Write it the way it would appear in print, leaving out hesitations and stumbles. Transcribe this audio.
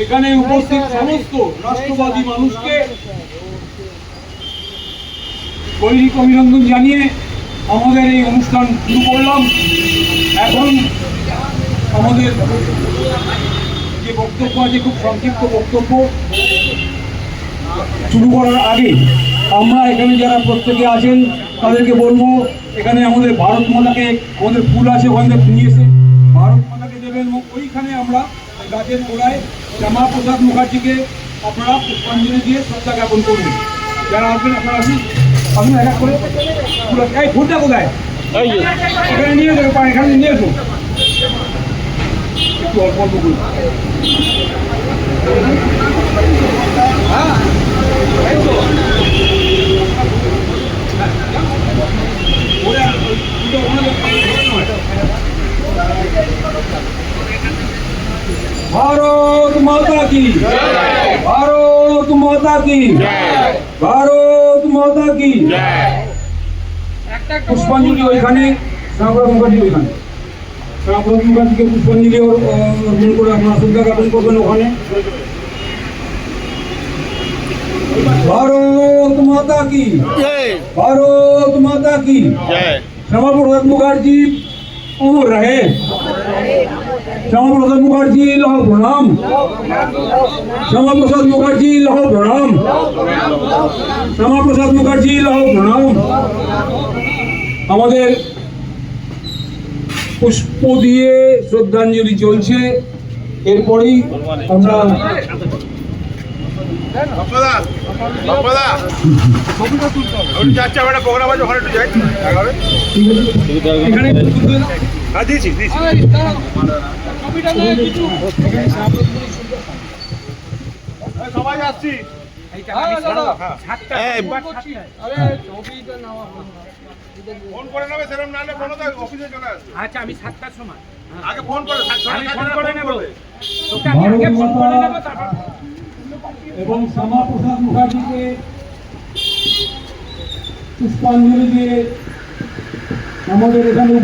এখানে উপস্থিত সমস্ত রাষ্ট্রবাদী মানুষকে গৈরিক অভিনন্দন জানিয়ে আমাদের এই অনুষ্ঠান শুরু করলাম। এখন আমাদের যে বক্তব্য আছে খুব সংক্ষিপ্ত বক্তব্য শুরু করার আগে আমরা এখানে যারা প্রত্যেকে আছেন তাদেরকে বলবো, এখানে আমাদের ভারত মাতাকে, আমাদের ফুল আছে ওখান থেকে নিয়ে এসে ভারত মাতাকে দেবেন এবং ওইখানে আমরা গাছের গোড়ায় শ্যামাপ্রসাদ মুখার্জিকে আপনারা পুষ্পাঞ্জলি দিয়ে শ্রদ্ধা জ্ঞাপন করবেন। যারা আসবেন আপনারা আসুন, আসুন এক এক করে। এই ফুলটা কোথায়? এখানে নিয়ে এসো, এখানে নিয়ে এসো, একটু অল্প অল্প করে। হ্যাঁ भारत माता की, भारत माता की, भारत माता की। पुष्पांजलि ওইখানে শ্যামাপ্রসাদ মুখার্জি, ওইখানে শ্যামাপ্রসাদ মুখার্জিকে পুষ্পাঞ্জলি অর্পণ করে আপনারা শ্রদ্ধা জ্ঞাপন করবেন ওখানে। भारत माता की, भारत माता की। श्यामाप्रसाद मुखार्जी अमर रहे। শ্যামাপ্রসাদ মুখার্জি লহ প্রণাম, শ্যামাপ্রসাদ মুখার্জি লহ প্রণাম, শ্যামাপ্রসাদ মুখার্জি লহ প্রণাম। আমাদের পুষ্প দিয়ে শ্রদ্ধাঞ্জলি চলছে। এরপরেই আমরা এখানে সবাই আসছি। ফোন করে নেবে, সেরকম না হলে ফোনও তো অফিসে চলে আসবে। আচ্ছা, আমি 7টার সময় আগে ফোন করে, আমি ফোন করে নেব, তোকে আমি আগে ফোন করে নেব, তারপর এবং শ্যামাপ্রসাদ মুখার্জিকে পুষ্পাঞ্জলি দিয়ে আমাদের এখানে